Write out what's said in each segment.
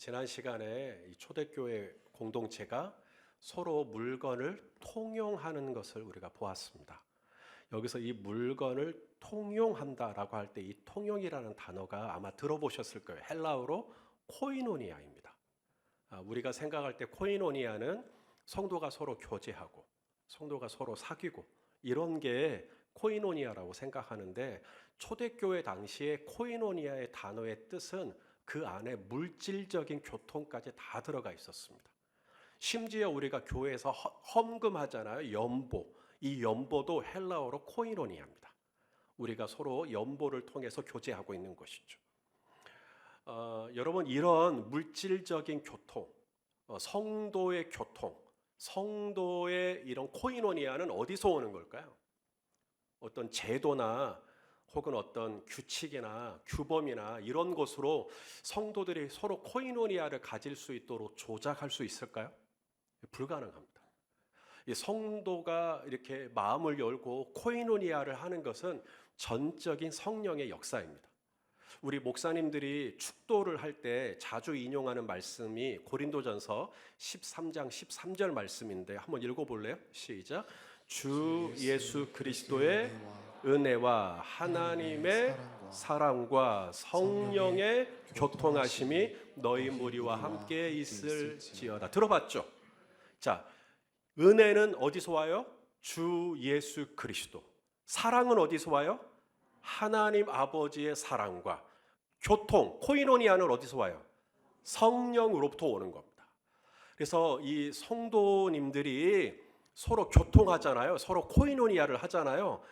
지난 시간에 이 초대교회 공동체가 서로 물건을 통용하는 것을 우리가 보았습니다. 여기서 이 물건을 통용한다라고 할 때 이 통용이라는 단어가 아마 들어보셨을 거예요. 헬라어로 코이노니아입니다. 우리가 생각할 때 코이노니아는 성도가 서로 교제하고 성도가 서로 사귀고 이런 게 코이노니아라고 생각하는데, 초대교회 당시에 코이노니아의 단어의 뜻은 그 안에 물질적인 교통까지 다 들어가 있었습니다. 심지어 우리가 교회에서 헌금하잖아요. 연보. 이 연보도 헬라어로 코이노니아입니다. 우리가 서로 연보를 통해서 교제하고 있는 것이죠. 여러분, 이런 물질적인 교통, 성도의 교통, 성도의 이런 코이노니아는 어디서 오는 걸까요? 어떤 제도나 혹은 어떤 규칙이나 규범이나 이런 것으로 성도들이 서로 코이노니아를 가질 수 있도록 조작할 수 있을까요? 불가능합니다. 이 성도가 이렇게 마음을 열고 코이노니아를 하는 것은 전적인 성령의 역사입니다. 우리 목사님들이 축도를 할 때 자주 인용하는 말씀이 고린도전서 13장 13절 말씀인데 한번 읽어볼래요? 시작. 주 예수 그리스도의 은혜와 하나님의 사랑과 성령의 교통하심이 너희 무리와 함께 있을지어다. 들어봤죠? 자, 은혜는 어디서 와요? 주 예수 그리스도. 사랑은 어디서 와요? 하나님 아버지의 사랑과 교통, 코이노니아는 어디서 와요? 성령으로부터 오는 겁니다. 그래서 이 성도님들이 서로 교통하잖아요. 서로 코이노니아를 하잖아요.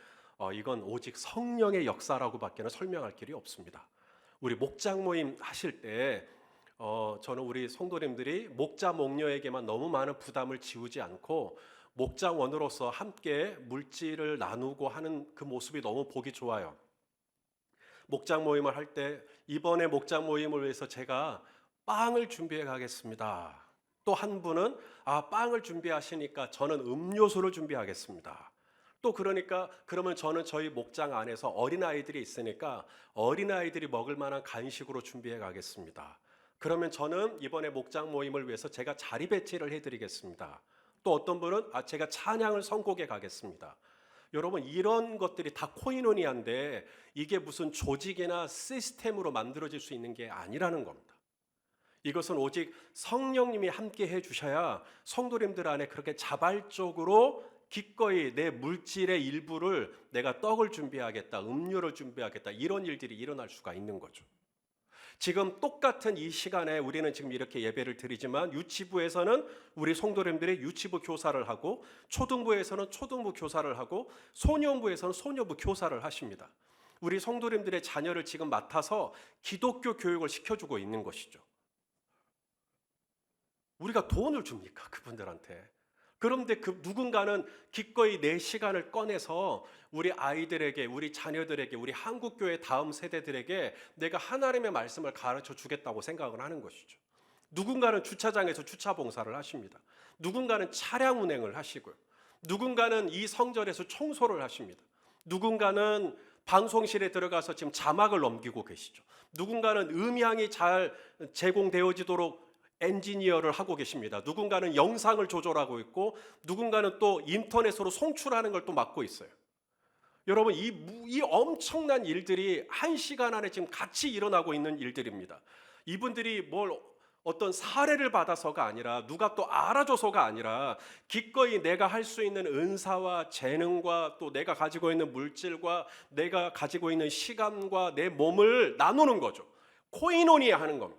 이건 오직 성령의 역사라고 밖에는 설명할 길이 없습니다. 우리 목장 모임 하실 때 저는 우리 성도님들이 목자 목녀에게만 너무 많은 부담을 지우지 않고 목장원으로서 함께 물질을 나누고 하는 그 모습이 너무 보기 좋아요. 목장 모임을 할 때 이번에 목장 모임을 위해서 제가 빵을 준비해 가겠습니다. 또 한 분은 빵을 준비하시니까 저는 음료수를 준비하겠습니다. 또 그러면 저는 저희 목장 안에서 어린아이들이 있으니까 어린아이들이 먹을 만한 간식으로 준비해 가겠습니다. 그러면 저는 이번에 목장 모임을 위해서 제가 자리 배치를 해드리겠습니다. 또 어떤 분은 제가 찬양을 선곡해 가겠습니다. 여러분, 이런 것들이 다 코이노니아인데 이게 무슨 조직이나 시스템으로 만들어질 수 있는 게 아니라는 겁니다. 이것은 오직 성령님이 함께 해주셔야 성도님들 안에 그렇게 자발적으로 기꺼이 내 물질의 일부를 내가 떡을 준비하겠다, 음료를 준비하겠다, 이런 일들이 일어날 수가 있는 거죠. 지금 똑같은 이 시간에 우리는 지금 이렇게 예배를 드리지만 유치부에서는 우리 성도님들이 유치부 교사를 하고, 초등부에서는 초등부 교사를 하고, 소년부에서는 소년부 교사를 하십니다. 우리 성도님들의 자녀를 지금 맡아서 기독교 교육을 시켜주고 있는 것이죠. 우리가 돈을 줍니까? 그분들한테. 그런데 누군가는 기꺼이 내 시간을 꺼내서 우리 아이들에게, 우리 자녀들에게, 우리 한국교회 다음 세대들에게 내가 하나님의 말씀을 가르쳐 주겠다고 생각을 하는 것이죠. 누군가는 주차장에서 주차 봉사를 하십니다. 누군가는 차량 운행을 하시고요. 누군가는 이 성전에서 청소를 하십니다. 누군가는 방송실에 들어가서 지금 자막을 넘기고 계시죠. 누군가는 음향이 잘 제공되어지도록 엔지니어를 하고 계십니다. 누군가는 영상을 조절하고 있고, 누군가는 또 인터넷으로 송출하는 걸 또 맡고 있어요. 여러분, 이 엄청난 일들이 한 시간 안에 지금 같이 일어나고 있는 일들입니다. 이분들이 어떤 사례를 받아서가 아니라, 누가 또 알아줘서가 아니라, 기꺼이 내가 할 수 있는 은사와 재능과 또 내가 가지고 있는 물질과 내가 가지고 있는 시간과 내 몸을 나누는 거죠. 코이노니아 하는 겁니다.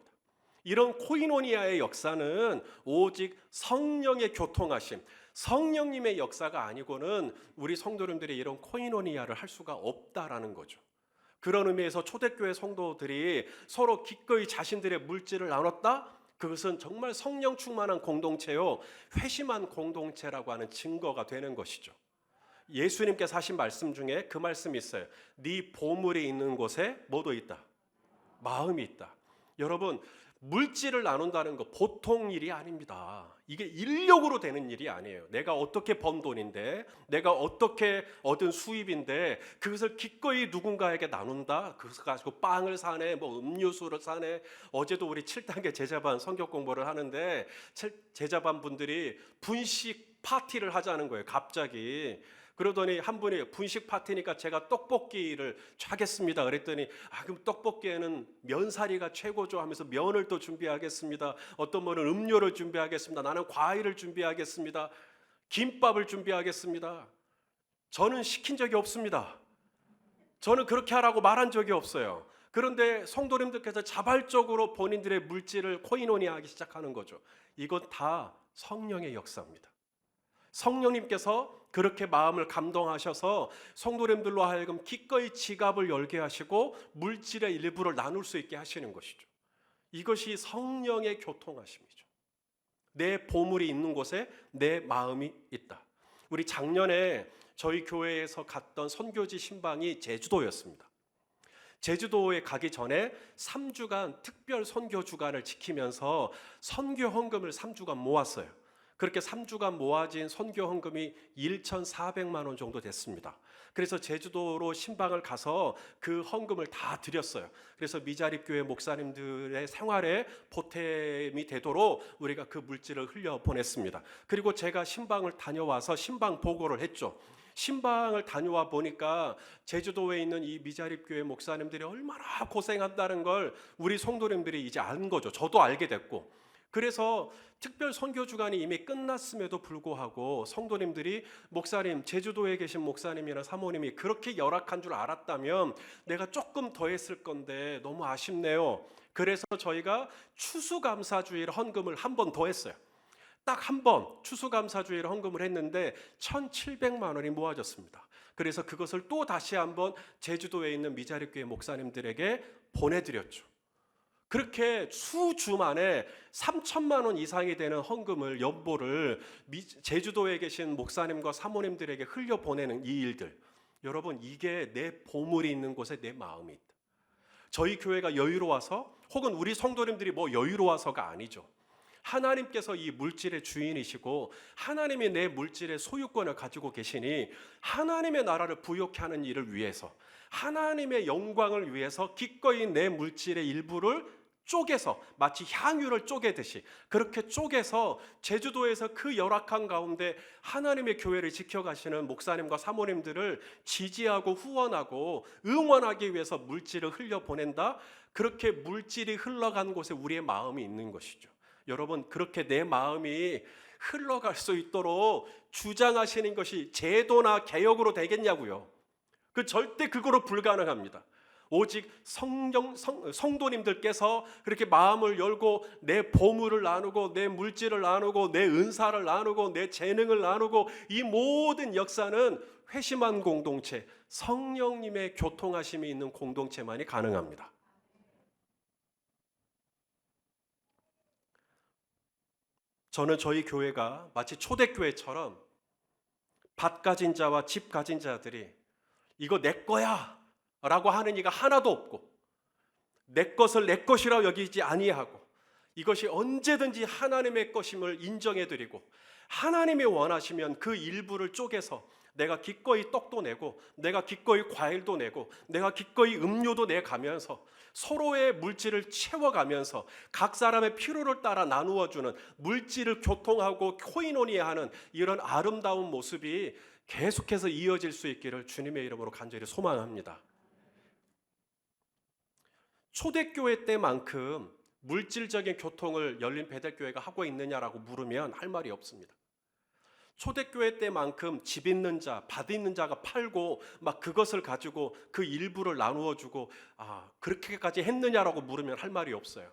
이런 코이노니아의 역사는 오직 성령의 교통하심, 성령님의 역사가 아니고는 우리 성도님들이 이런 코이노니아를 할 수가 없다라는 거죠. 그런 의미에서 초대교회 성도들이 서로 기꺼이 자신들의 물질을 나눴다? 그것은 정말 성령 충만한 공동체요, 회심한 공동체라고 하는 증거가 되는 것이죠. 예수님께서 하신 말씀 중에 그 말씀이 있어요. 네 보물이 있는 곳에 뭐도 있다? 마음이 있다. 여러분, 물질을 나눈다는 거 보통 일이 아닙니다. 이게 인력으로 되는 일이 아니에요. 내가 어떻게 번 돈인데, 내가 어떻게 얻은 수입인데 그것을 기꺼이 누군가에게 나눈다. 그것을 가지고 빵을 사네, 뭐 음료수를 사네. 어제도 우리 7단계 제자반 성경 공부를 하는데 제자반 분들이 분식 파티를 하자는 거예요. 갑자기. 그러더니 한 분이 분식 파티니까 제가 떡볶이를 하겠습니다. 그랬더니 그럼 떡볶이에는 면사리가 최고죠 하면서 면을 또 준비하겠습니다. 어떤 분은 음료를 준비하겠습니다. 나는 과일을 준비하겠습니다. 김밥을 준비하겠습니다. 저는 시킨 적이 없습니다. 저는 그렇게 하라고 말한 적이 없어요. 그런데 성도님들께서 자발적으로 본인들의 물질을 코이노니아하기 시작하는 거죠. 이건 다 성령의 역사입니다. 성령님께서 그렇게 마음을 감동하셔서 성도님들로 하여금 기꺼이 지갑을 열게 하시고 물질의 일부를 나눌 수 있게 하시는 것이죠. 이것이 성령의 교통하심이죠. 내 보물이 있는 곳에 내 마음이 있다. 우리 작년에 저희 교회에서 갔던 선교지 신방이 제주도였습니다. 제주도에 가기 전에 3주간 특별 선교 주간을 지키면서 선교 헌금을 3주간 모았어요. 그렇게 3주간 모아진 선교 헌금이 1,400만 원 정도 됐습니다. 그래서 제주도로 신방을 가서 그 헌금을 다 드렸어요. 그래서 미자립교회 목사님들의 생활에 보탬이 되도록 우리가 그 물질을 흘려 보냈습니다. 그리고 제가 신방을 다녀와서 신방 보고를 했죠. 신방을 다녀와 보니까 제주도에 있는 이 미자립교회 목사님들이 얼마나 고생한다는 걸 우리 성도님들이 이제 안 거죠. 저도 알게 됐고. 그래서 특별 선교 주간이 이미 끝났음에도 불구하고 성도님들이 목사님, 제주도에 계신 목사님이나 사모님이 그렇게 열악한 줄 알았다면 내가 조금 더 했을 건데 너무 아쉽네요. 그래서 저희가 추수감사주일 헌금을 한 번 더 했어요. 딱 한 번 추수감사주일 헌금을 했는데 1,700만 원이 모아졌습니다. 그래서 그것을 또 다시 한번 제주도에 있는 미자립교회 목사님들에게 보내드렸죠. 그렇게 수주 만에 3천만 원 이상이 되는 헌금을 연보를 제주도에 계신 목사님과 사모님들에게 흘려보내는 이 일들, 여러분 이게 내 보물이 있는 곳에 내 마음이 있다. 저희 교회가 여유로워서 혹은 우리 성도님들이 뭐 여유로워서가 아니죠. 하나님께서 이 물질의 주인이시고 하나님이 내 물질의 소유권을 가지고 계시니 하나님의 나라를 부욕케 하는 일을 위해서, 하나님의 영광을 위해서 기꺼이 내 물질의 일부를 쪼개서 마치 향유를 쪼개듯이 그렇게 쪼개서 제주도에서 그 열악한 가운데 하나님의 교회를 지켜가시는 목사님과 사모님들을 지지하고 후원하고 응원하기 위해서 물질을 흘려보낸다. 그렇게 물질이 흘러간 곳에 우리의 마음이 있는 것이죠. 여러분, 그렇게 내 마음이 흘러갈 수 있도록 주장하시는 것이 제도나 개혁으로 되겠냐고요. 절대 그거로 불가능합니다. 오직 성도님들께서 그렇게 마음을 열고 내 보물을 나누고 내 물질을 나누고 내 은사를 나누고 내 재능을 나누고 이 모든 역사는 회심한 공동체, 성령님의 교통하심이 있는 공동체만이 가능합니다. 저는 저희 교회가 마치 초대교회처럼 밭 가진 자와 집 가진 자들이 이거 내 거야 라고 하는 이가 하나도 없고 내 것을 내 것이라 여기지 아니하고 이것이 언제든지 하나님의 것임을 인정해드리고 하나님이 원하시면 그 일부를 쪼개서 내가 기꺼이 떡도 내고 내가 기꺼이 과일도 내고 내가 기꺼이 음료도 내가면서 서로의 물질을 채워가면서 각 사람의 필요를 따라 나누어주는 물질을 교통하고 코이노니아하는 이런 아름다운 모습이 계속해서 이어질 수 있기를 주님의 이름으로 간절히 소망합니다. 초대교회 때만큼 물질적인 교통을 열린 베델교회가 하고 있느냐라고 물으면 할 말이 없습니다. 초대교회 때만큼 집 있는 자, 밭 있는 자가 팔고 막 그것을 가지고 그 일부를 나누어 주고 그렇게까지 했느냐라고 물으면 할 말이 없어요.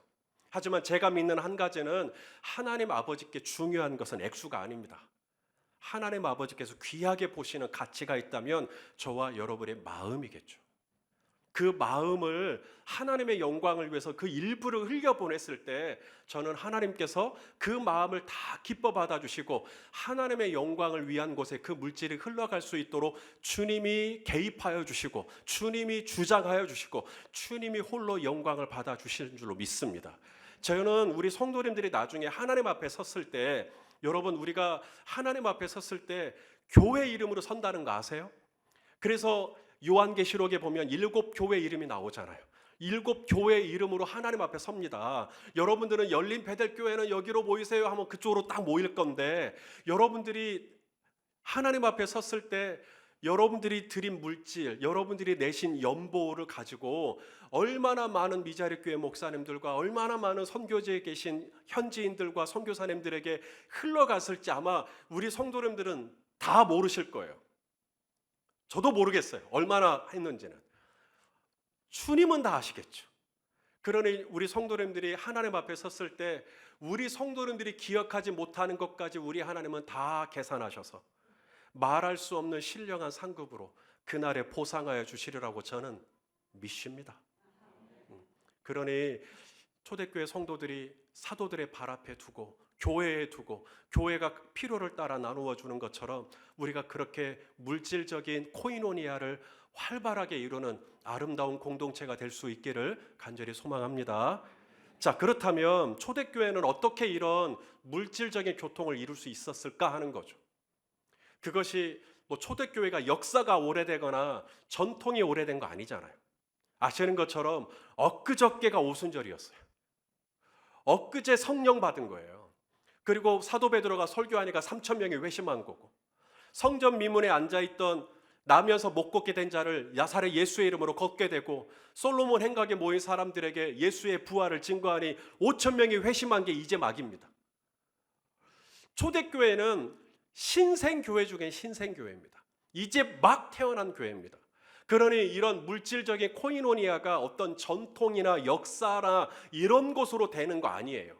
하지만 제가 믿는 한 가지는 하나님 아버지께 중요한 것은 액수가 아닙니다. 하나님 아버지께서 귀하게 보시는 가치가 있다면 저와 여러분의 마음이겠죠. 그 마음을 하나님의 영광을 위해서 그 일부를 흘려보냈을 때 저는 하나님께서 그 마음을 다 기뻐 받아주시고 하나님의 영광을 위한 곳에 그 물질이 흘러갈 수 있도록 주님이 개입하여 주시고 주님이 주장하여 주시고 주님이 홀로 영광을 받아주시는 줄로 믿습니다. 저는 우리 성도님들이 나중에 하나님 앞에 섰을 때, 여러분 우리가 하나님 앞에 섰을 때 교회 이름으로 선다는 거 아세요? 그래서 요한계시록에 보면 7교회 이름이 나오잖아요. 7교회 이름으로 하나님 앞에 섭니다. 여러분들은 열린 베델교회는 여기로 모이세요 하면 그쪽으로 딱 모일 건데, 여러분들이 하나님 앞에 섰을 때 여러분들이 드린 물질, 여러분들이 내신 연보를 가지고 얼마나 많은 미자리 교회 목사님들과 얼마나 많은 선교지에 계신 현지인들과 선교사님들에게 흘러갔을지 아마 우리 성도님들은 다 모르실 거예요. 저도 모르겠어요. 얼마나 했는지는. 주님은 다 아시겠죠. 그러니 우리 성도님들이 하나님 앞에 섰을 때 우리 성도님들이 기억하지 못하는 것까지 우리 하나님은 다 계산하셔서 말할 수 없는 신령한 상급으로 그날에 보상하여 주시리라고 저는 믿습니다. 그러니 초대교회 성도들이 사도들의 발 앞에 두고 교회에 두고 교회가 필요를 따라 나누어 주는 것처럼 우리가 그렇게 물질적인 코이노니아를 활발하게 이루는 아름다운 공동체가 될 수 있기를 간절히 소망합니다. 자, 그렇다면 초대교회는 어떻게 이런 물질적인 교통을 이룰 수 있었을까 하는 거죠. 그것이 초대교회가 역사가 오래되거나 전통이 오래된 거 아니잖아요. 아시는 것처럼 엊그저께가 오순절이었어요. 엊그제 성령 받은 거예요. 그리고 사도 베드로가 설교하니까 3,000명이 회심한 거고, 성전 미문에 앉아있던 나면서 못 걷게 된 자를 나사렛 예수의 이름으로 걷게 되고, 솔로몬 행각에 모인 사람들에게 예수의 부활을 증거하니 5,000명이 회심한 게 이제 막입니다. 초대교회는 신생교회 중에 신생교회입니다. 이제 막 태어난 교회입니다. 그러니 이런 물질적인 코이노니아가 어떤 전통이나 역사나 이런 것으로 되는 거 아니에요.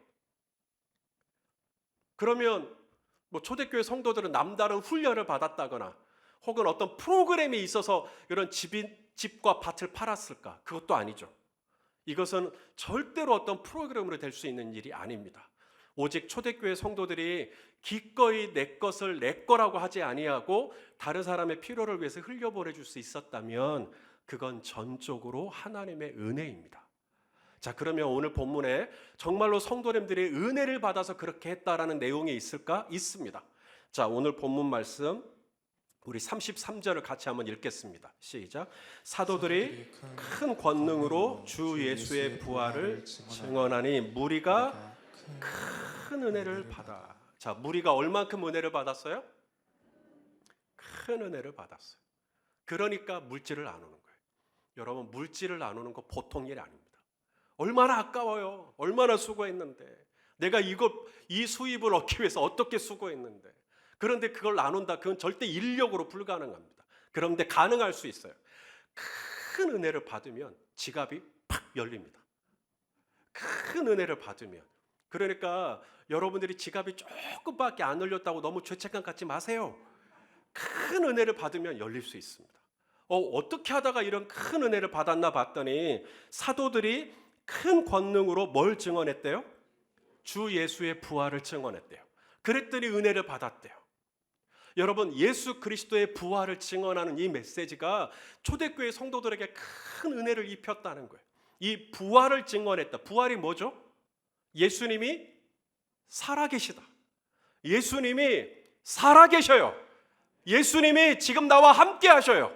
그러면 초대교회 성도들은 남다른 훈련을 받았다거나 혹은 어떤 프로그램이 있어서 이런 집과 밭을 팔았을까? 그것도 아니죠. 이것은 절대로 어떤 프로그램으로 될 수 있는 일이 아닙니다. 오직 초대교회 성도들이 기꺼이 내 것을 내 거라고 하지 아니하고 다른 사람의 필요를 위해서 흘려보내 줄 수 있었다면 그건 전적으로 하나님의 은혜입니다. 자, 그러면 오늘 본문에 정말로 성도님들이 은혜를 받아서 그렇게 했다라는 내용이 있을까? 있습니다. 자, 오늘 본문 말씀 우리 33절을 같이 한번 읽겠습니다. 시작. 사도들이 큰 권능으로 주 예수의 부활을 증언하니 무리가 큰 은혜를 받아. 자, 무리가 얼만큼 은혜를 받았어요? 큰 은혜를 받았어요. 그러니까 물질을 나누는 거예요. 여러분, 물질을 나누는 거 보통 일이 아닙니다. 얼마나 아까워요. 얼마나 수고했는데. 내가 이 수입을 얻기 위해서 어떻게 수고했는데. 그런데 그걸 나눈다. 그건 절대 인력으로 불가능합니다. 그런데 가능할 수 있어요. 큰 은혜를 받으면 지갑이 팍 열립니다. 큰 은혜를 받으면. 그러니까 여러분들이 지갑이 조금밖에 안 열렸다고 너무 죄책감 갖지 마세요. 큰 은혜를 받으면 열릴 수 있습니다. 어떻게 하다가 이런 큰 은혜를 받았나 봤더니 사도들이 큰 권능으로 뭘 증언했대요? 주 예수의 부활을 증언했대요. 그랬더니 은혜를 받았대요. 여러분, 예수 그리스도의 부활을 증언하는 이 메시지가 초대교회 성도들에게 큰 은혜를 입혔다는 거예요. 이 부활을 증언했다. 부활이 뭐죠? 예수님이 살아계시다. 예수님이 살아계셔요. 예수님이 지금 나와 함께 하셔요.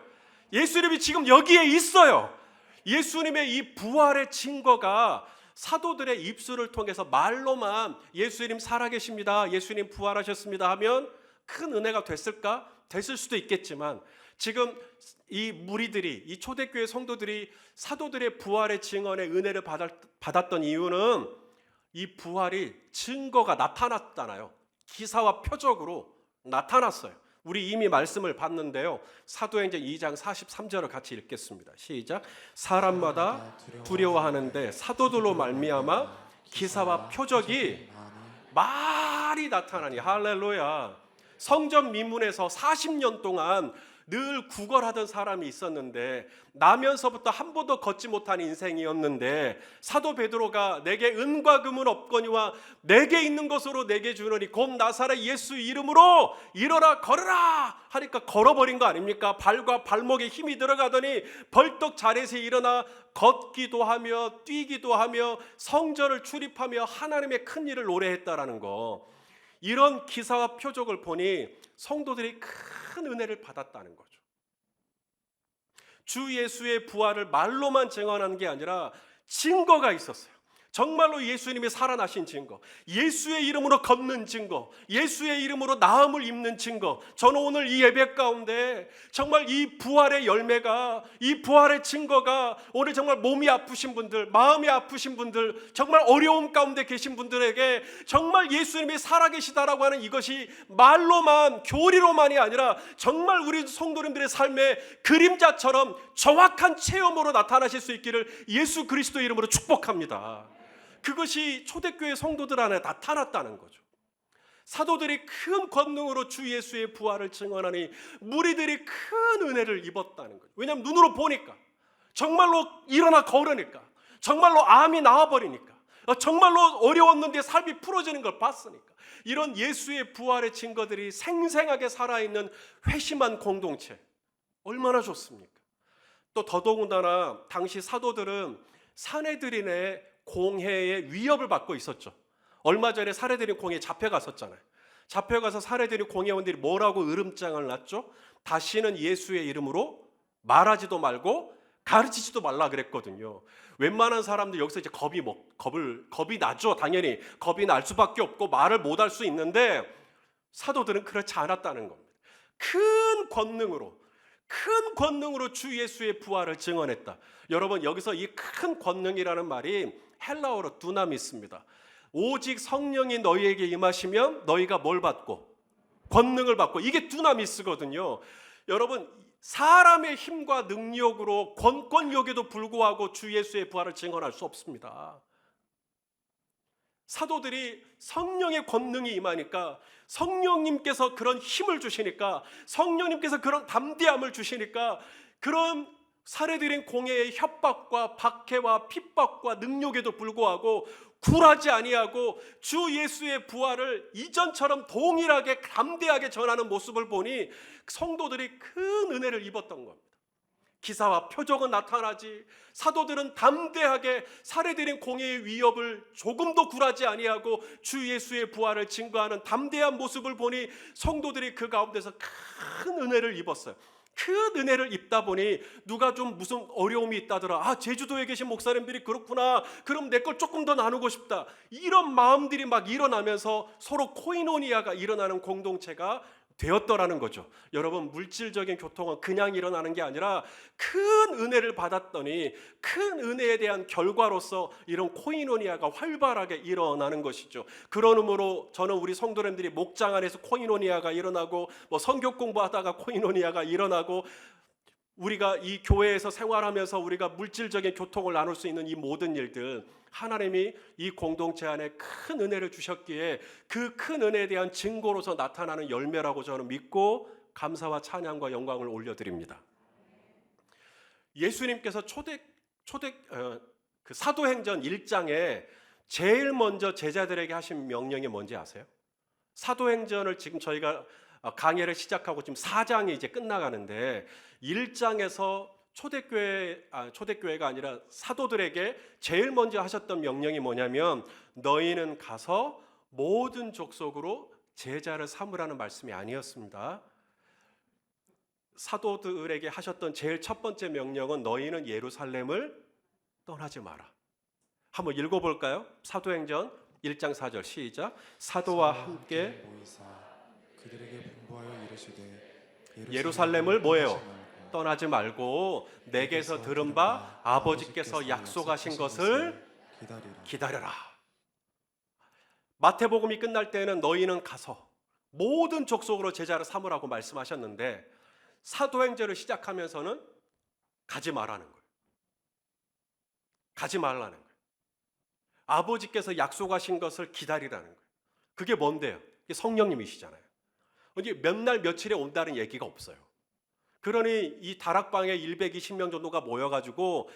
예수님이 지금 여기에 있어요. 예수님의 이 부활의 증거가 사도들의 입술을 통해서 말로만 예수님 살아계십니다, 예수님 부활하셨습니다 하면 큰 은혜가 됐을까? 됐을 수도 있겠지만 지금 이 무리들이, 이 초대교회 성도들이 사도들의 부활의 증언에 은혜를 받았던 이유는 이 부활이 증거가 나타났잖아요. 기사와 표적으로 나타났어요. 우리 이미 말씀을 봤는데요. 사도행전 2장 43절을 같이 읽겠습니다. 시작. 사람마다 두려워하는데 사도들로 말미암아 기사와 표적이 많이 나타나니. 할렐루야. 성전 미문에서 40년 동안 늘 구걸하던 사람이 있었는데 나면서부터 한 번도 걷지 못한 인생이었는데 사도 베드로가 내게 은과 금은 없거니와 내게 있는 것으로 내게 주노니 곧 나사렛 예수 이름으로 일어나 걸으라 하니까 걸어버린 거 아닙니까? 발과 발목에 힘이 들어가더니 벌떡 자리에서 일어나 걷기도 하며 뛰기도 하며 성전을 출입하며 하나님의 큰 일을 노래했다라는 거. 이런 기사와 표적을 보니 성도들이 큰 은혜를 받았다는 거죠. 주 예수의 부활을 말로만 증언하는 게 아니라 증거가 있었어요. 정말로 예수님이 살아나신 증거, 예수의 이름으로 걷는 증거, 예수의 이름으로 나음을 입는 증거. 저는 오늘 이 예배 가운데 정말 이 부활의 열매가, 이 부활의 증거가 오늘 정말 몸이 아프신 분들, 마음이 아프신 분들, 정말 어려움 가운데 계신 분들에게 정말 예수님이 살아계시다라고 하는 이것이 말로만, 교리로만이 아니라 정말 우리 성도님들의 삶의 그림자처럼 정확한 체험으로 나타나실 수 있기를 예수 그리스도 이름으로 축복합니다. 그것이 초대교회 성도들 안에 나타났다는 거죠. 사도들이 큰 권능으로 주 예수의 부활을 증언하니 무리들이 큰 은혜를 입었다는 거죠. 왜냐하면 눈으로 보니까, 정말로 일어나 걸으니까, 정말로 암이 나와버리니까, 정말로 어려웠는데 삶이 풀어지는 걸 봤으니까. 이런 예수의 부활의 증거들이 생생하게 살아있는 회심한 공동체, 얼마나 좋습니까? 또 더더군다나 당시 사도들은 사내들인의 공회의 위협을 받고 있었죠. 얼마 전에 사내들인 공회에 잡혀갔었잖아요. 잡혀가서 사내들인 공회원들이 뭐라고 으름장을 놨죠? 다시는 예수의 이름으로 말하지도 말고 가르치지도 말라 그랬거든요. 웬만한 사람들 여기서 이제 겁이 나죠. 당연히 겁이 날 수밖에 없고 말을 못 할 수 있는데 사도들은 그렇지 않았다는 겁니다. 큰 권능으로 주 예수의 부활을 증언했다. 여러분, 여기서 이 큰 권능이라는 말이 헬라어로 두나미스입니다. 오직 성령이 너희에게 임하시면 너희가 뭘 받고? 권능을 받고. 이게 두나미스거든요. 여러분, 사람의 힘과 능력으로 권권력에도 불구하고 주 예수의 부활을 증언할 수 없습니다. 사도들이 성령의 권능이 임하니까, 성령님께서 그런 힘을 주시니까, 성령님께서 그런 담대함을 주시니까, 그런 사례들인 공회의 협박과 박해와 핍박과 능력에도 불구하고 굴하지 아니하고 주 예수의 부활을 이전처럼 동일하게 담대하게 전하는 모습을 보니 성도들이 큰 은혜를 입었던 겁니다. 기사와 표적은 나타나지 사도들은 담대하게 사례들인 공회의 위협을 조금도 굴하지 아니하고 주 예수의 부활을 증거하는 담대한 모습을 보니 성도들이 그 가운데서 큰 은혜를 입었어요. 큰 은혜를 입다 보니 누가 좀 무슨 어려움이 있다더라, 제주도에 계신 목사님들이 그렇구나, 그럼 내 걸 조금 더 나누고 싶다, 이런 마음들이 막 일어나면서 서로 코이노니아가 일어나는 공동체가 되었더라는 거죠. 여러분, 물질적인 교통은 그냥 일어나는 게 아니라 큰 은혜를 받았더니 큰 은혜에 대한 결과로서 이런 코이노니아가 활발하게 일어나는 것이죠. 그러므로 저는 우리 성도님들이 목장 안에서 코이노니아가 일어나고 성경 공부하다가 코이노니아가 일어나고 우리가 이 교회에서 생활하면서 우리가 물질적인 교통을 나눌 수 있는 이 모든 일들, 하나님이 이 공동체 안에 큰 은혜를 주셨기에 그 큰 은혜에 대한 증거로서 나타나는 열매라고 저는 믿고 감사와 찬양과 영광을 올려드립니다. 예수님께서 그 사도행전 1장에 제일 먼저 제자들에게 하신 명령이 뭔지 아세요? 사도행전을 지금 저희가 강의를 시작하고 지금 4장이 이제 끝나가는데 1장에서 초대교회가 아니라 사도들에게 제일 먼저 하셨던 명령이 뭐냐면 너희는 가서 모든 족속으로 제자를 삼으라는 말씀이 아니었습니다. 사도들에게 하셨던 제일 첫 번째 명령은 너희는 예루살렘을 떠나지 마라. 한번 읽어볼까요? 사도행전 1장 4절 시작. 사도와 함께 모이사 그들에게 분부하여 이르시되 예루살렘을 뭐예요? 떠나지 말고 내게서 들은 바 아버지께서 약속하신 것을 기다려라. 마태복음이 끝날 때는 너희는 가서 모든 족속으로 제자를 삼으라고 말씀하셨는데 사도행전을 시작하면서는 가지 말라는 거예요. 가지 말라는 거예요. 아버지께서 약속하신 것을 기다리라는 거예요. 그게 뭔데요? 이게 성령님이시잖아요. 이게 몇 날 며칠에 온다는 얘기가 없어요. 그러니 이 다락방에 120명 정도가 모여가지고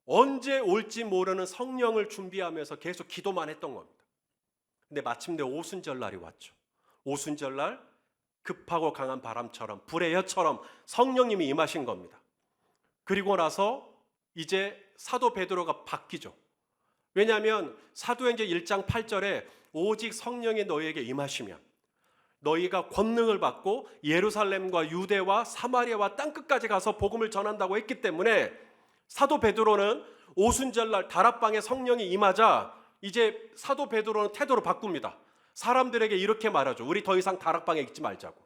언제 올지 모르는 성령을 준비하면서 계속 기도만 했던 겁니다. 근데 마침내 오순절 날이 왔죠. 오순절 날 급하고 강한 바람처럼 불의 혀처럼 성령님이 임하신 겁니다. 그리고 나서 이제 사도 베드로가 바뀌죠. 왜냐하면 사도행전 1장 8절에 오직 성령이 너희에게 임하시면 너희가 권능을 받고 예루살렘과 유대와 사마리아와 땅끝까지 가서 복음을 전한다고 했기 때문에 사도 베드로는 오순절날 다락방에 성령이 임하자 이제 사도 베드로는 태도를 바꿉니다. 사람들에게 이렇게 말하죠. 우리 더 이상 다락방에 있지 말자고.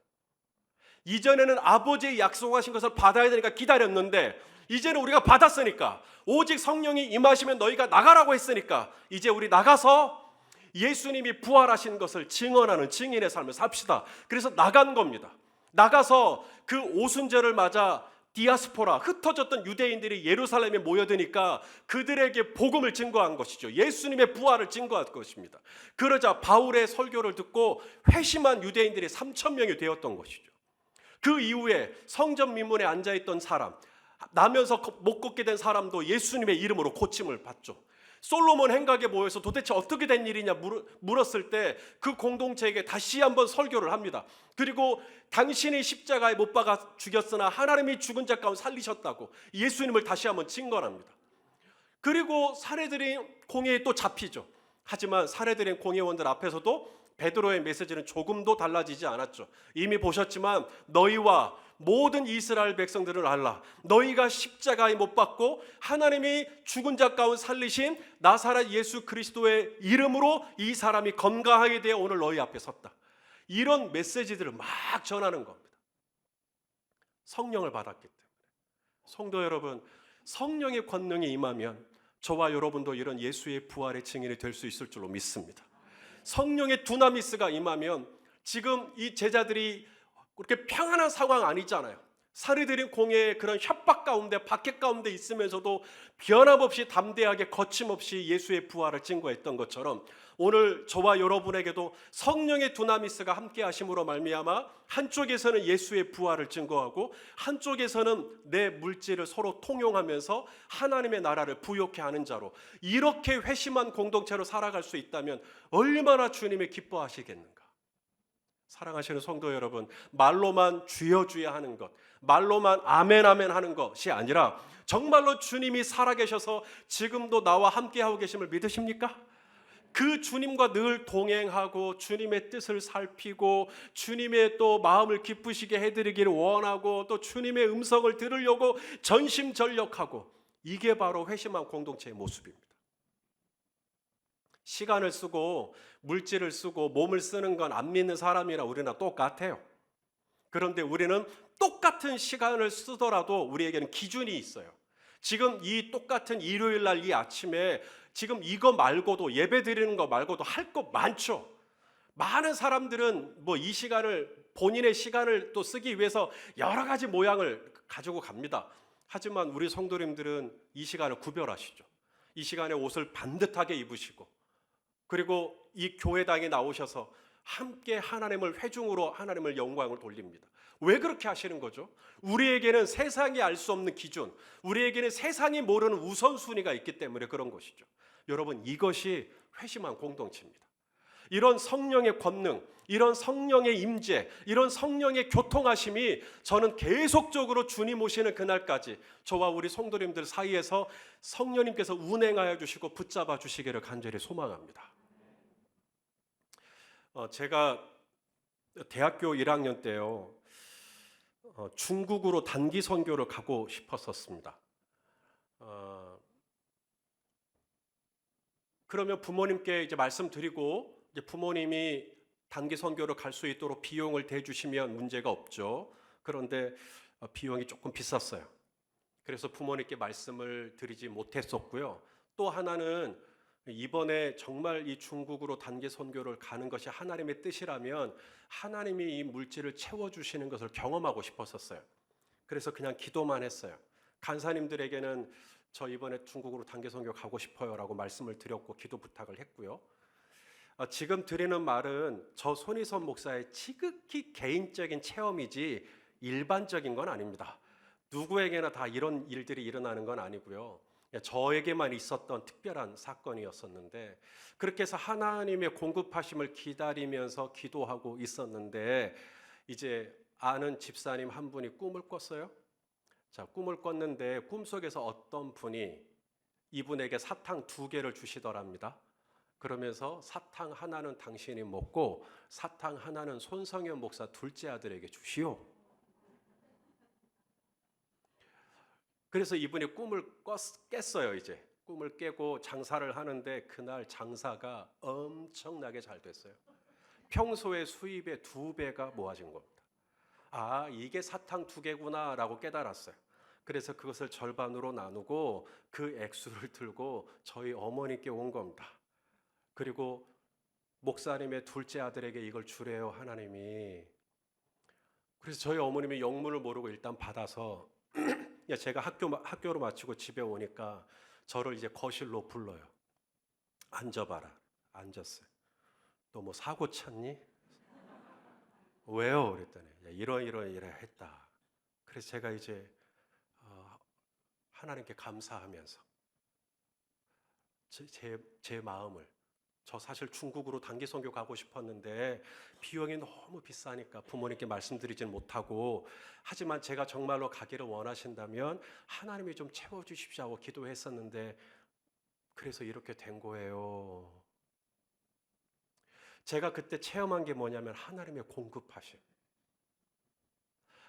이전에는 아버지의 약속하신 것을 받아야 되니까 기다렸는데 이제는 우리가 받았으니까 오직 성령이 임하시면 너희가 나가라고 했으니까 이제 우리 나가서 예수님이 부활하신 것을 증언하는 증인의 삶을 삽시다. 그래서 나간 겁니다. 나가서 그 오순절을 맞아 디아스포라 흩어졌던 유대인들이 예루살렘에 모여드니까 그들에게 복음을 증거한 것이죠. 예수님의 부활을 증거한 것입니다. 그러자 바울의 설교를 듣고 회심한 유대인들이 3,000명이 되었던 것이죠. 그 이후에 성전 민문에 앉아있던 사람, 나면서 못 걷게 된 사람도 예수님의 이름으로 고침을 받죠. 솔로몬 행각에 모여서 도대체 어떻게 된 일이냐 물었을 때 그 공동체에게 다시 한번 설교를 합니다. 그리고 당신이 십자가에 못 박아 죽였으나 하나님이 죽은 자 가운데 살리셨다고 예수님을 다시 한번 증거합니다. 그리고 살해들인 공회에 또 잡히죠. 하지만 살해들인 공회원들 앞에서도 베드로의 메시지는 조금도 달라지지 않았죠. 이미 보셨지만 너희와 모든 이스라엘 백성들을 알라. 너희가 십자가에 못 박고 하나님이 죽은 자 가운데 살리신 나사렛 예수 그리스도의 이름으로 이 사람이 건강하게 되어 오늘 너희 앞에 섰다. 이런 메시지들을 막 전하는 겁니다. 성령을 받았기 때문에. 성도 여러분, 성령의 권능이 임하면 저와 여러분도 이런 예수의 부활의 증인이 될 수 있을 줄로 믿습니다. 성령의 두나미스가 임하면 지금 이 제자들이 그렇게 평안한 상황 아니잖아요. 살해들인 공회의 그런 협박 가운데 박해 가운데 있으면서도 변함없이 담대하게 거침없이 예수의 부활을 증거했던 것처럼 오늘 저와 여러분에게도 성령의 두나미스가 함께 하심으로 말미암아 한쪽에서는 예수의 부활을 증거하고 한쪽에서는 내 물질을 서로 통용하면서 하나님의 나라를 부욕해 하는 자로 이렇게 회심한 공동체로 살아갈 수 있다면 얼마나 주님이 기뻐하시겠는가. 사랑하시는 성도 여러분, 말로만 주여 주여 하는 것, 말로만 아멘 아멘 하는 것이 아니라 정말로 주님이 살아계셔서 지금도 나와 함께하고 계심을 믿으십니까? 그 주님과 늘 동행하고 주님의 뜻을 살피고 주님의 또 마음을 기쁘시게 해드리기를 원하고 또 주님의 음성을 들으려고 전심전력하고 이게 바로 회심한 공동체의 모습입니다. 시간을 쓰고 물질을 쓰고 몸을 쓰는 건 안 믿는 사람이랑 우리나 똑같아요. 그런데 우리는 똑같은 시간을 쓰더라도 우리에게는 기준이 있어요. 지금 이 똑같은 일요일 날 이 아침에 지금 이거 말고도 예배 드리는 거 말고도 할 거 많죠. 많은 사람들은 뭐 이 시간을 본인의 시간을 또 쓰기 위해서 여러 가지 모양을 가지고 갑니다. 하지만 우리 성도님들은 이 시간을 구별하시죠. 이 시간에 옷을 반듯하게 입으시고 그리고 이 교회당에 나오셔서 함께 하나님을 회중으로 하나님을 영광을 돌립니다. 왜 그렇게 하시는 거죠? 우리에게는 세상이 알 수 없는 기준, 우리에게는 세상이 모르는 우선순위가 있기 때문에 그런 것이죠. 여러분, 이것이 회심한 공동체입니다. 이런 성령의 권능, 이런 성령의 임재, 이런 성령의 교통하심이 저는 계속적으로 주님 오시는 그날까지 저와 우리 성도님들 사이에서 성령님께서 운행하여 주시고 붙잡아 주시기를 간절히 소망합니다. 제가 대학교 1학년 때요, 중국으로 단기 선교를 가고 싶었었습니다. 그러면 부모님께 이제 말씀드리고 이제 부모님이 단기 선교를 갈 수 있도록 비용을 대주시면 문제가 없죠. 그런데 비용이 조금 비쌌어요. 그래서 부모님께 말씀을 드리지 못했었고요. 또 하나는 이번에 정말 이 중국으로 단기 선교를 가는 것이 하나님의 뜻이라면 하나님이 이 물질을 채워주시는 것을 경험하고 싶었었어요. 그래서 그냥 기도만 했어요. 간사님들에게는 저 이번에 중국으로 단기 선교 가고 싶어요 라고 말씀을 드렸고 기도 부탁을 했고요. 지금 드리는 말은 저 손희선 목사의 지극히 개인적인 체험이지 일반적인 건 아닙니다. 누구에게나 다 이런 일들이 일어나는 건 아니고요. 저에게만 있었던 특별한 사건이었었는데, 그렇게 해서 하나님의 공급하심을 기다리면서 기도하고 있었는데, 이제 아는 집사님 한 분이 꿈을 꿨어요. 자, 꿈을 꿨는데 꿈속에서 어떤 분이 이분에게 사탕 2개를 주시더랍니다. 그러면서 사탕 하나는 당신이 먹고 사탕 하나는 손성현 목사 둘째 아들에게 주시오. 그래서 이분이 꿈을 깼어요. 이제 꿈을 깨고 장사를 하는데 그날 장사가 엄청나게 잘 됐어요. 평소의 수입의 2배가 모아진 겁니다. 아, 이게 사탕 2개구나 라고 깨달았어요. 그래서 그것을 절반으로 나누고 그 액수를 들고 저희 어머니께 온 겁니다. 그리고 목사님의 둘째 아들에게 이걸 주래요, 하나님이. 그래서 저희 어머님이 영문을 모르고 일단 받아서 제가 학교로 마치고 집에 오니까 저를 이제 거실로 불러요. 앉아봐라. 앉았어요. 너 뭐 사고 쳤니? 왜요? 그랬더니 이러 했다. 그래서 제가 이제 하나님께 감사하면서 제 마음을, 저 사실 중국으로 단기 선교 가고 싶었는데 비용이 너무 비싸니까 부모님께 말씀드리진 못하고, 하지만 제가 정말로 가기를 원하신다면 하나님이 좀 채워주십시오 하고 기도했었는데, 그래서 이렇게 된 거예요. 제가 그때 체험한 게 뭐냐면 하나님의 공급하심.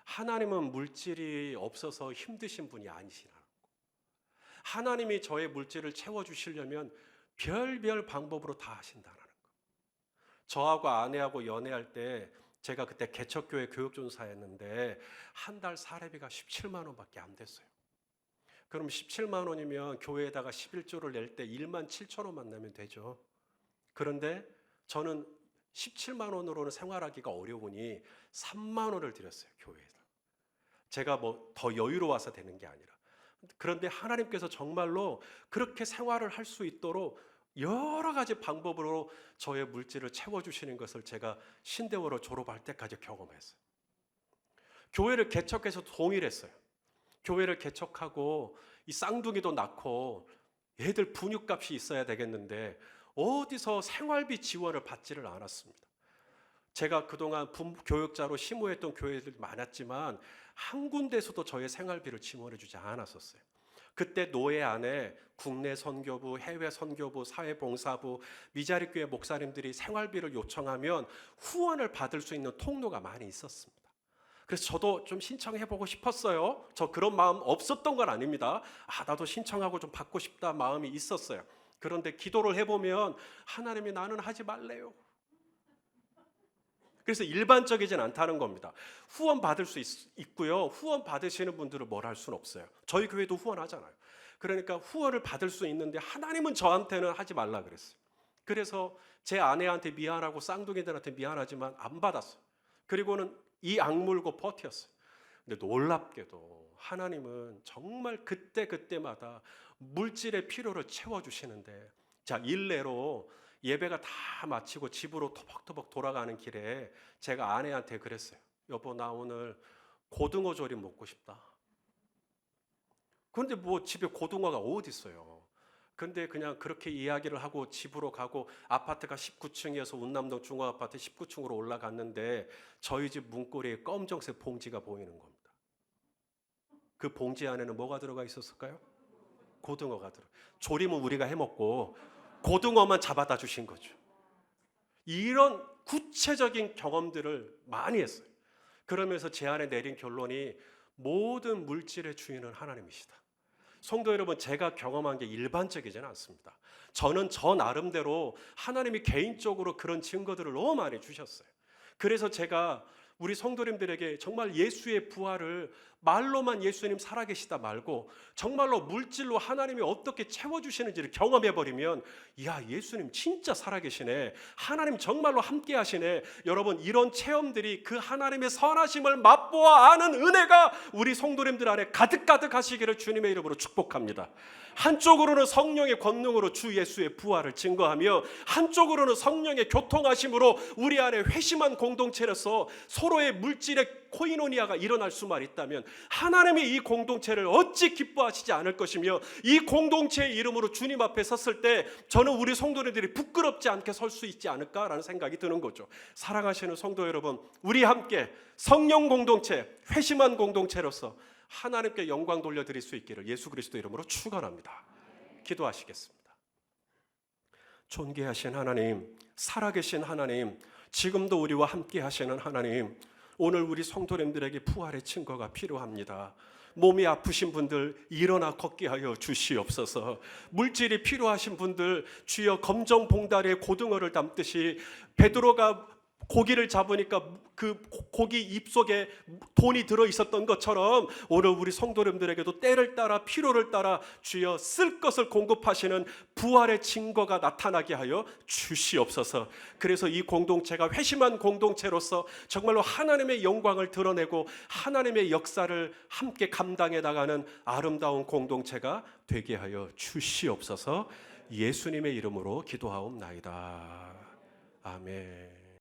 하나님은 물질이 없어서 힘드신 분이 아니시라는 거. 하나님이 저의 물질을 채워주시려면 별별 방법으로 다 하신다는 거. 저하고 아내하고 연애할 때 제가 그때 개척교회 교육전사였는데 한 달 사례비가 17만 원밖에 안 됐어요. 그럼 17만 원이면 교회에다가 11조를 낼 때 1만 7천 원만 내면 되죠. 그런데 저는 17만 원으로는 생활하기가 어려우니 3만 원을 드렸어요, 교회에다. 제가 뭐 더 여유로워서 되는 게 아니라. 그런데 하나님께서 정말로 그렇게 생활을 할 수 있도록 여러 가지 방법으로 저의 물질을 채워주시는 것을 제가 신대원을 졸업할 때까지 경험했어요. 교회를 개척해서 동일했어요. 교회를 개척하고 이 쌍둥이도 낳고 애들 분유값이 있어야 되겠는데 어디서 생활비 지원을 받지를 않았습니다. 제가 그동안 교육자로 심호했던 교회들이 많았지만 한 군데서도 저의 생활비를 지원해 주지 않았었어요. 그때 노예 안에 국내 선교부, 해외 선교부, 사회봉사부, 미자립교회 목사님들이 생활비를 요청하면 후원을 받을 수 있는 통로가 많이 있었습니다. 그래서 저도 좀 신청해보고 싶었어요. 저 그런 마음 없었던 건 아닙니다. 나도 신청하고 좀 받고 싶다 마음이 있었어요. 그런데 기도를 해보면 하나님이 나는 하지 말래요. 그래서 일반적이진 않다는 겁니다. 후원 받을 수 있고요. 후원 받으시는 분들은 뭘 할 수는 없어요. 저희 교회도 후원하잖아요. 그러니까 후원을 받을 수 있는데 하나님은 저한테는 하지 말라 그랬어요. 그래서 제 아내한테 미안하고 쌍둥이들한테 미안하지만 안 받았어요. 그리고는 이 악물고 버텼어요. 근데 놀랍게도 하나님은 정말 그때마다 물질의 필요를 채워주시는데, 자, 일례로 예배가 다 마치고 집으로 토박토박 돌아가는 길에 제가 아내한테 그랬어요. 여보, 나 오늘 고등어 조림 먹고 싶다. 그런데 뭐 집에 고등어가 어디 있어요. 근데 그냥 그렇게 이야기를 하고 집으로 가고, 아파트가 19층이어서 운남동 중앙아파트 19층으로 올라갔는데 저희 집 문고리에 검정색 봉지가 보이는 겁니다. 그 봉지 안에는 뭐가 들어가 있었을까요? 고등어가 들어. 조림은 우리가 해먹고 고등어만 잡아다 주신 거죠. 이런 구체적인 경험들을 많이 했어요. 그러면서 제 안에 내린 결론이 모든 물질의 주인은 하나님이시다. 성도 여러분, 제가 경험한 게 일반적이지는 않습니다. 저는 저 나름대로 하나님이 개인적으로 그런 증거들을 너무 많이 주셨어요. 그래서 제가 우리 성도님들에게 정말 예수의 부활을 말로만 예수님 살아계시다 말고 정말로 물질로 하나님이 어떻게 채워주시는지를 경험해버리면, 야, 예수님 진짜 살아계시네, 하나님 정말로 함께 하시네, 여러분 이런 체험들이 그 하나님의 선하심을 맛보아 아는 은혜가 우리 성도님들 안에 가득가득 하시기를 주님의 이름으로 축복합니다. 한쪽으로는 성령의 권능으로 주 예수의 부활을 증거하며, 한쪽으로는 성령의 교통하심으로 우리 안에 회심한 공동체로서 서로의 물질의 코이노니아가 일어날 수만 있다면 하나님의 이 공동체를 어찌 기뻐하시지 않을 것이며, 이 공동체의 이름으로 주님 앞에 섰을 때 저는 우리 성도님들이 부끄럽지 않게 설 수 있지 않을까라는 생각이 드는 거죠. 사랑하시는 성도 여러분, 우리 함께 성령 공동체, 회심한 공동체로서 하나님께 영광 돌려드릴 수 있기를 예수 그리스도 이름으로 축원합니다. 기도하시겠습니다. 존귀하신 하나님, 살아계신 하나님, 지금도 우리와 함께 하시는 하나님, 오늘 우리 성도님들에게 부활의 증거가 필요합니다. 몸이 아프신 분들 일어나 걷게 하여 주시옵소서. 물질이 필요하신 분들 주여 검정 봉다리에 고등어를 담듯이 베드로가 고기를 잡으니까 그 고기 입속에 돈이 들어있었던 것처럼 오늘 우리 성도님들에게도 때를 따라 필요를 따라 주여 쓸 것을 공급하시는 부활의 증거가 나타나게 하여 주시옵소서. 그래서 이 공동체가 회심한 공동체로서 정말로 하나님의 영광을 드러내고 하나님의 역사를 함께 감당해 나가는 아름다운 공동체가 되게 하여 주시옵소서. 예수님의 이름으로 기도하옵나이다. 아멘.